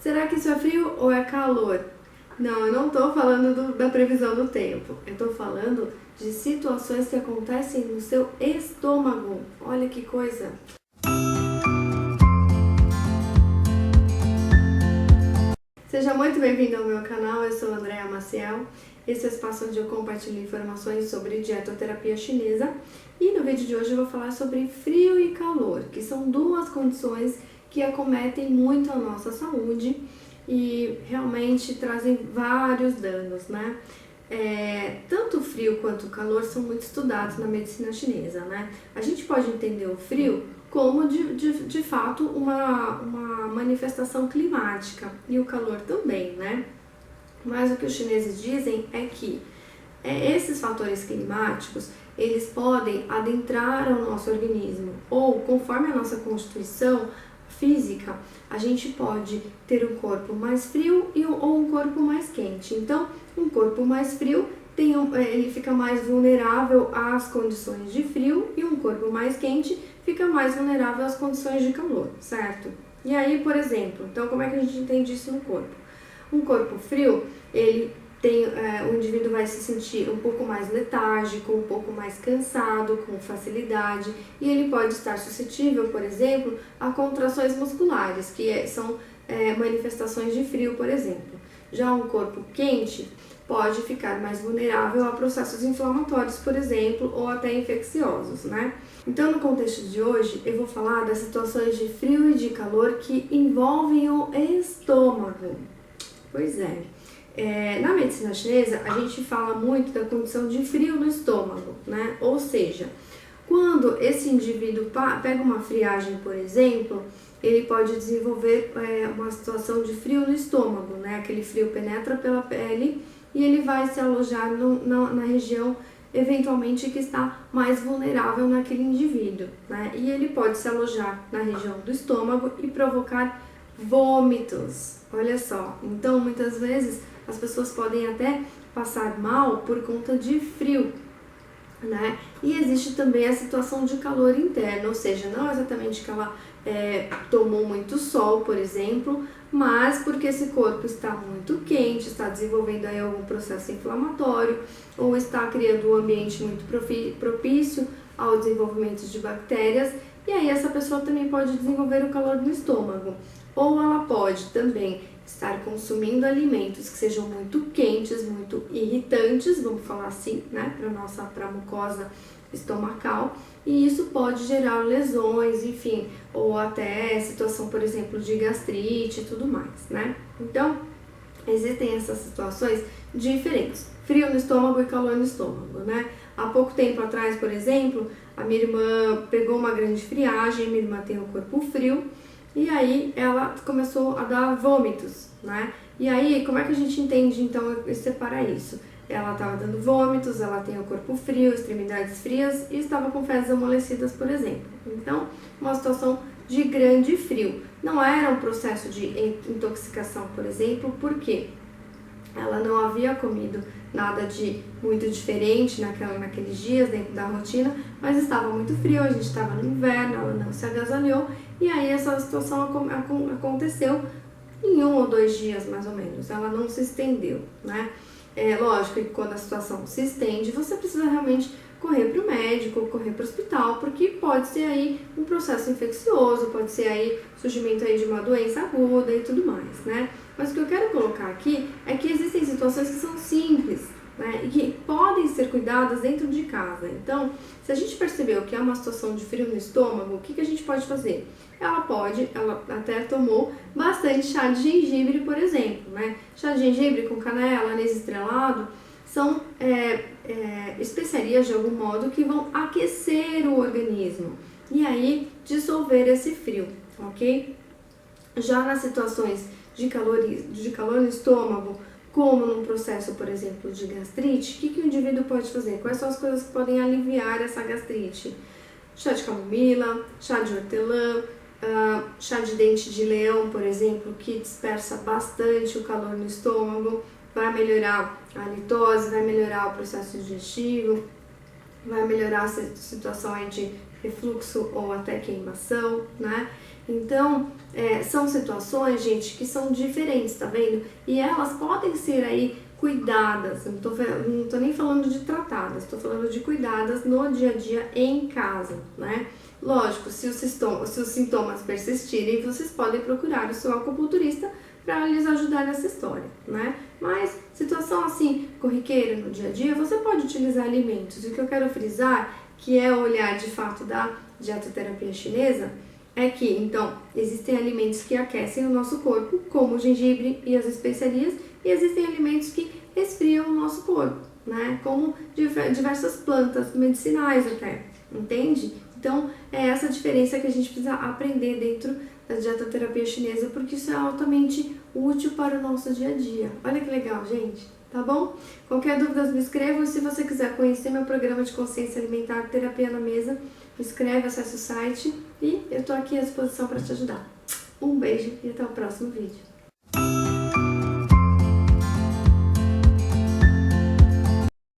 Será que isso é frio ou é calor? Não, eu não estou falando da previsão do tempo. Eu estou falando de situações que acontecem no seu estômago. Olha que coisa! Seja muito bem-vindo ao meu canal, eu sou Andréa Maciel. Esse é o espaço onde eu compartilho informações sobre dietoterapia chinesa. E no vídeo de hoje eu vou falar sobre frio e calor, que são duas condições que acometem muito a nossa saúde e realmente trazem vários danos, né? Tanto o frio quanto o calor são muito estudados na medicina chinesa, né? A gente pode entender o frio como de fato uma manifestação climática e o calor também, né? Mas o que os chineses dizem é que esses fatores climáticos eles podem adentrar ao nosso organismo ou conforme a nossa constituição física, a gente pode ter um corpo mais frio ou um corpo mais quente. Então, um corpo mais frio ele fica mais vulnerável às condições de frio e um corpo mais quente fica mais vulnerável às condições de calor, certo? E aí, por exemplo, então como é que a gente entende isso no corpo? Um corpo frio, o indivíduo vai se sentir um pouco mais letárgico, um pouco mais cansado, com facilidade, e ele pode estar suscetível, por exemplo, a contrações musculares, que são manifestações de frio, por exemplo. Já um corpo quente pode ficar mais vulnerável a processos inflamatórios, por exemplo, ou até infecciosos, né? Então, no contexto de hoje, eu vou falar das situações de frio e de calor que envolvem o estômago. Pois é. Na medicina chinesa, a gente fala muito da condição de frio no estômago, né? Ou seja, quando esse indivíduo pega uma friagem, por exemplo, ele pode desenvolver uma situação de frio no estômago, né? Aquele frio penetra pela pele e ele vai se alojar na região, eventualmente, que está mais vulnerável naquele indivíduo, né? E ele pode se alojar na região do estômago e provocar vômitos. Olha só, então muitas vezes as pessoas podem até passar mal por conta de frio, né? E existe também a situação de calor interno, ou seja, não exatamente que ela tomou muito sol, por exemplo, mas porque esse corpo está muito quente, está desenvolvendo aí algum processo inflamatório ou está criando um ambiente muito propício ao desenvolvimento de bactérias, e aí essa pessoa também pode desenvolver o calor no estômago. Ou ela pode também estar consumindo alimentos que sejam muito quentes, muito irritantes, vamos falar assim, né, para a mucosa estomacal, e isso pode gerar lesões, enfim, ou até situação, por exemplo, de gastrite e tudo mais, né? Então, existem essas situações diferentes, frio no estômago e calor no estômago, né? Há pouco tempo atrás, por exemplo, a minha irmã pegou uma grande friagem, minha irmã tem o corpo frio, e aí ela começou a dar vômitos, né? E aí, como é que a gente entende, então, e separa isso? Ela estava dando vômitos, ela tem o corpo frio, extremidades frias e estava com fezes amolecidas, por exemplo. Então, uma situação de grande frio. Não era um processo de intoxicação, por exemplo, porque ela não havia comido nada de muito diferente naqueles dias dentro da rotina, mas estava muito frio, a gente estava no inverno, ela não se agasalhou, e aí essa situação aconteceu em 1 ou 2 dias mais ou menos, ela não se estendeu, né? Lógico que quando a situação se estende, você precisa realmente correr para o médico, correr para o hospital, porque pode ser aí um processo infeccioso, pode ser aí surgimento aí de uma doença aguda e tudo mais, né? Mas o que eu quero colocar aqui é que existem situações que são simples, né, e que podem ser cuidadas dentro de casa. Então, se a gente percebeu que é uma situação de frio no estômago, o que a gente pode fazer? Ela até tomou bastante chá de gengibre, por exemplo, né? Chá de gengibre com canela, anis estrelado, são especiarias de algum modo que vão aquecer o organismo e aí dissolver esse frio, ok? Já nas situações de calor no estômago, como num processo, por exemplo, de gastrite, o que o indivíduo pode fazer? Quais são as coisas que podem aliviar essa gastrite? Chá de camomila, chá de hortelã, chá de dente de leão, por exemplo, que dispersa bastante o calor no estômago, vai melhorar a litose, vai melhorar o processo digestivo, vai melhorar a situação aí de refluxo ou até queimação, né? Então, são situações, gente, que são diferentes, tá vendo? E elas podem ser aí cuidadas, não tô nem falando de tratadas, tô falando de cuidadas no dia a dia em casa, né? Lógico, se os sintomas persistirem, vocês podem procurar o seu acupunturista para lhes ajudar nessa história, né? Mas situação assim, corriqueira no dia a dia, você pode utilizar alimentos. E o que eu quero frisar, que é o olhar de fato da dietoterapia chinesa, é que, então, existem alimentos que aquecem o nosso corpo, como o gengibre e as especiarias, e existem alimentos que resfriam o nosso corpo, né? Como diversas plantas medicinais até, entende? Então, é essa diferença que a gente precisa aprender dentro da dietoterapia chinesa, porque isso é altamente útil para o nosso dia a dia. Olha que legal, gente, tá bom? Qualquer dúvida, me escrevam. Se você quiser conhecer meu programa de consciência alimentar, Terapia na Mesa, me escreve, acesse o site e eu tô aqui à disposição para te ajudar. Um beijo e até o próximo vídeo.